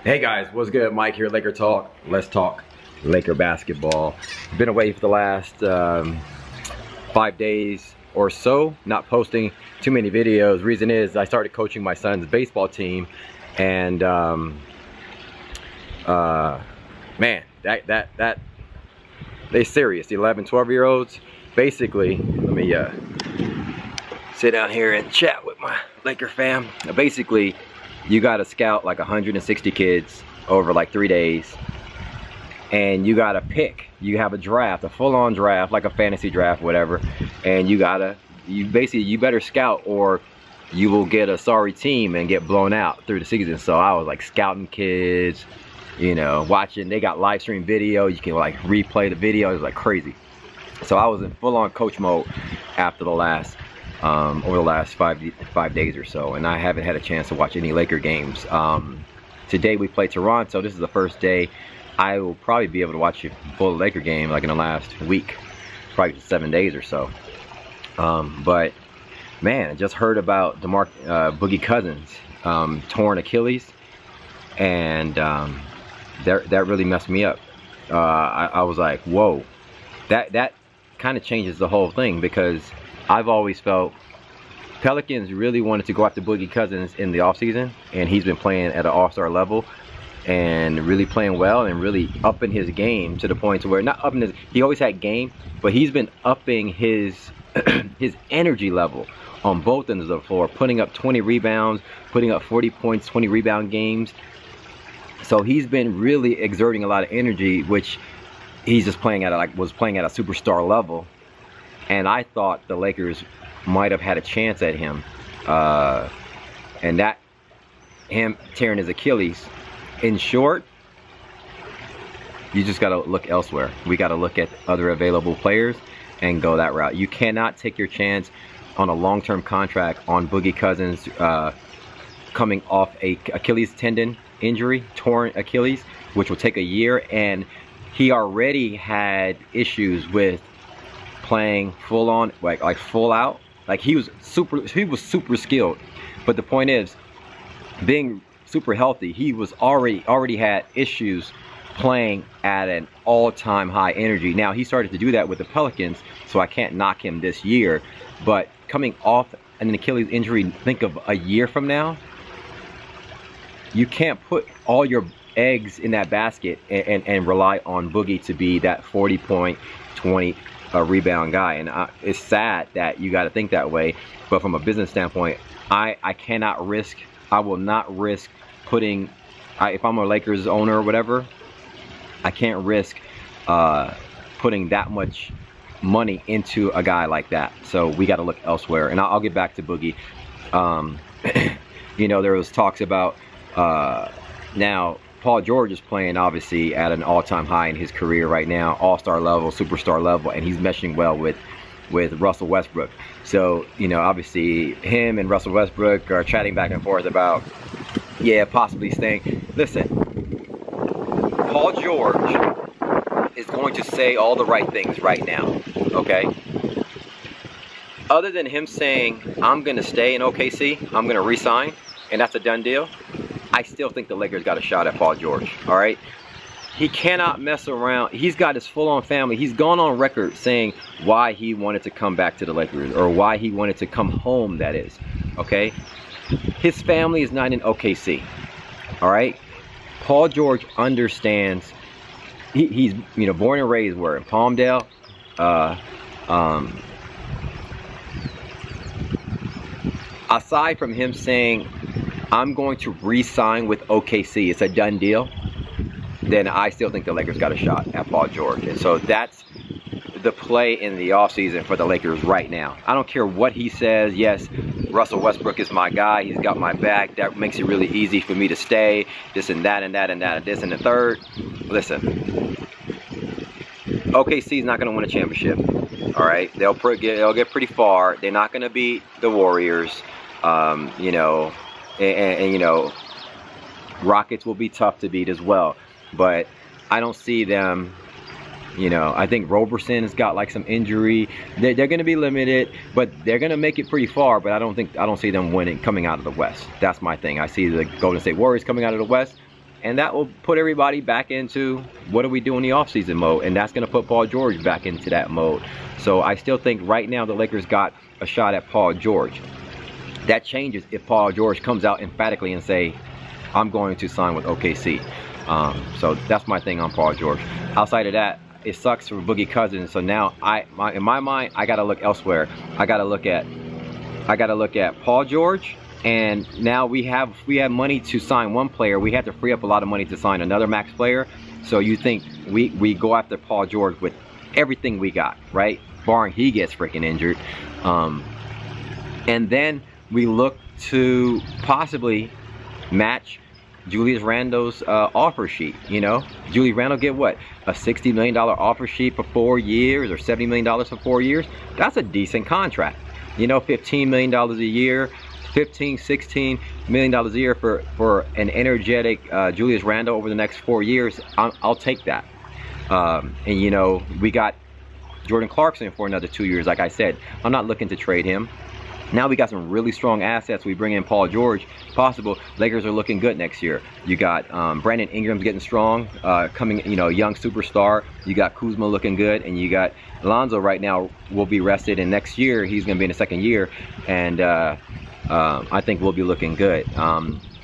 Hey guys, what's good? Mike here, Laker Talk. Let's talk Laker basketball. Been away for the last 5 days or so, not posting too many videos. Reason is I started coaching my son's baseball team, and man, that they serious. The 11, 12-year-olds. Basically, let me sit down here and chat with my Laker fam. Basically, you got to scout like 160 kids over like 3 days, and you got to pick. You have a draft, a full-on draft, like a fantasy draft, whatever, and you better scout, or you will get a sorry team and get blown out through the season. So I was like scouting kids, you know, watching. They got live stream video. You can like replay the video. It was like crazy. So I was in full-on coach mode after the last over the last five days or so, and I haven't had a chance to watch any Laker games. Today we play Toronto. This is the first day I will probably be able to watch a full Laker game like in the last week, probably 7 days or so. But man, I just heard about Boogie Cousins torn Achilles, and that really messed me up. I was like, whoa, that kind of changes the whole thing, because I've always felt Pelicans really wanted to go after Boogie Cousins in the offseason, and he's been playing at an all-star level and really playing well and really upping his game to the point to where, not upping his, he always had game, but he's been upping his his energy level on both ends of the floor, putting up 20 rebounds, putting up 40 points, 20 rebound games. So he's been really exerting a lot of energy, which he's just playing at was playing at a superstar level. And I thought the Lakers might have had a chance at him, and that him tearing his Achilles. In short, you just got to look elsewhere. We got to look at other available players and go that route. You cannot take your chance on a long-term contract on Boogie Cousins coming off a Achilles tendon injury, torn Achilles, which will take a year, and he already had issues with playing full on, like full out. Like he was super skilled, but the point is, being super healthy, he was already had issues playing at an all-time high energy. Now he started to do that with the Pelicans, so I can't knock him this year, but coming off an Achilles injury, think of a year from now, you can't put all your eggs in that basket and rely on Boogie to be that 40-point, 20 rebound guy. And it's sad that you got to think that way, but from a business standpoint, I cannot risk, I will not risk putting, if I'm a Lakers owner or whatever, I can't risk putting that much money into a guy like that. So we got to look elsewhere, and I'll get back to Boogie. You know, there was talks about now Paul George is playing obviously at an all-time high in his career right now, all-star level, superstar level, and he's meshing well with Russell Westbrook. So, you know, obviously him and Russell Westbrook are chatting back and forth about, yeah, possibly staying. Listen, Paul George is going to say all the right things right now, okay? Other than him saying, I'm going to stay in OKC, I'm going to re-sign, and that's a done deal, I still think the Lakers got a shot at Paul George, all right? He cannot mess around. He's got his full-on family. He's gone on record saying why he wanted to come back to the Lakers, or why he wanted to come home, that is, okay? His family is not in OKC, all right? Paul George understands. He's, you know, born and raised where? In Palmdale. Aside from him saying, I'm going to re-sign with OKC, it's a done deal, then I still think the Lakers got a shot at Paul George. And so that's the play in the offseason for the Lakers right now. I don't care what he says. Yes, Russell Westbrook is my guy. He's got my back. That makes it really easy for me to stay. This and that and that and that and this and the third. Listen, OKC is not going to win a championship. All right, they'll get pretty far. They're not going to beat the Warriors. You know, and you know, Rockets will be tough to beat as well. But I don't see them, you know, I think Roberson's got like some injury. They're going to be limited, but they're going to make it pretty far. But I don't see them winning, coming out of the West. That's my thing. I see the Golden State Warriors coming out of the West, and that will put everybody back into what do we do in the offseason mode, and that's going to put Paul George back into that mode. So I still think right now the Lakers got a shot at Paul George. That changes if Paul George comes out emphatically and say, I'm going to sign with OKC. So that's my thing on Paul George. Outside of that, it sucks for Boogie Cousins. So now in my mind, I got to look elsewhere. I got to look at Paul George. And now we have money to sign one player. We have to free up a lot of money to sign another max player. So you think we go after Paul George with everything we got, right? Barring he gets freaking injured. And then we look to possibly match Julius Randle's offer sheet. You know, Julius Randle get what? A $60 million offer sheet for 4 years, or $70 million for 4 years? That's a decent contract. You know, $15 million a year. $16 million a year for an energetic Julius Randle over the next 4 years. I'll take that. And you know, we got Jordan Clarkson for another 2 years. Like I said, I'm not looking to trade him. Now we got some really strong assets. We bring in Paul George. Possible Lakers are looking good next year. You got Brandon Ingram's getting strong, coming, you know, young superstar. You got Kuzma looking good, and you got Lonzo right now will be rested, and next year he's going to be in the second year, and I think we'll be looking good.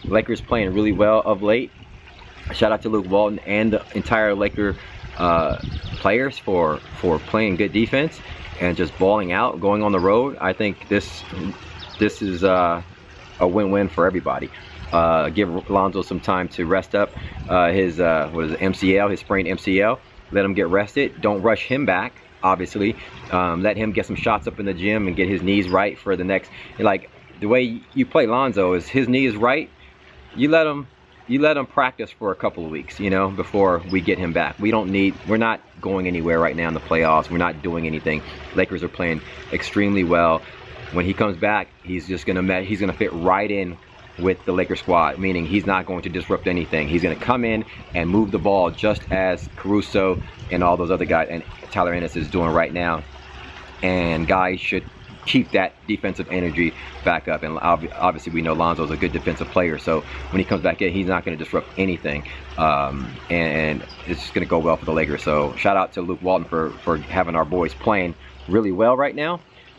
Lakers playing really well of late. Shout out to Luke Walton and the entire Laker players for playing good defense and just balling out, going on the road. I think this is a win-win for everybody. Give Lonzo some time to rest up his MCL, his sprained MCL. Let him get rested. Don't rush him back. Obviously, let him get some shots up in the gym and get his knees right for the next. Like the way you play Lonzo is his knee is right. You let him practice for a couple of weeks, you know, before we get him back. We're not going anywhere right now in the playoffs. We're not doing anything. Lakers are playing extremely well. When he comes back, he's gonna fit right in with the Lakers squad, meaning he's not going to disrupt anything. He's gonna come in and move the ball just as Caruso and all those other guys and Tyler Ennis is doing right now. And guys should keep that defensive energy back up, and obviously we know Lonzo's a good defensive player, so when he comes back in, he's not going to disrupt anything, and it's just going to go well for the Lakers. So shout out to Luke Walton for having our boys playing really well right now,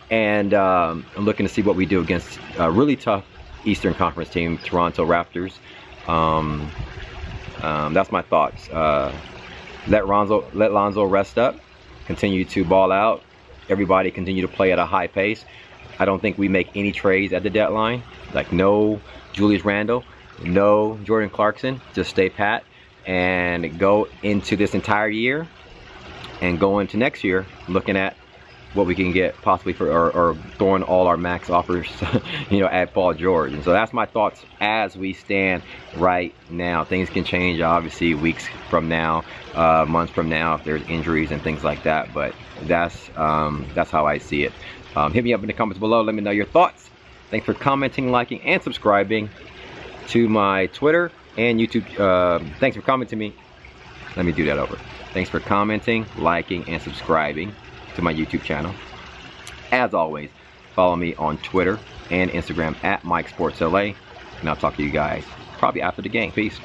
and I'm looking to see what we do against a really tough Eastern Conference team, Toronto Raptors. That's my thoughts. Let Lonzo rest up, continue to ball out. Everybody continue to play at a high pace. I don't think we make any trades at the deadline. Like no Julius Randle, no Jordan Clarkson. Just stay pat and go into this entire year and go into next year looking at what we can get possibly for or throwing all our max offers, you know, at Paul George. And so that's my thoughts as we stand right now. Things can change obviously weeks from now, months from now if there's injuries and things like that, but that's how I see it. Hit me up in the comments below, let me know your thoughts. Thanks for commenting, liking, and subscribing to my Twitter and YouTube. Thanks for commenting me. Let me do that over. Thanks for commenting, liking, and subscribing to my YouTube channel. As always, follow me on Twitter and Instagram at MikeSportsLA, and I'll talk to you guys probably after the game. Peace.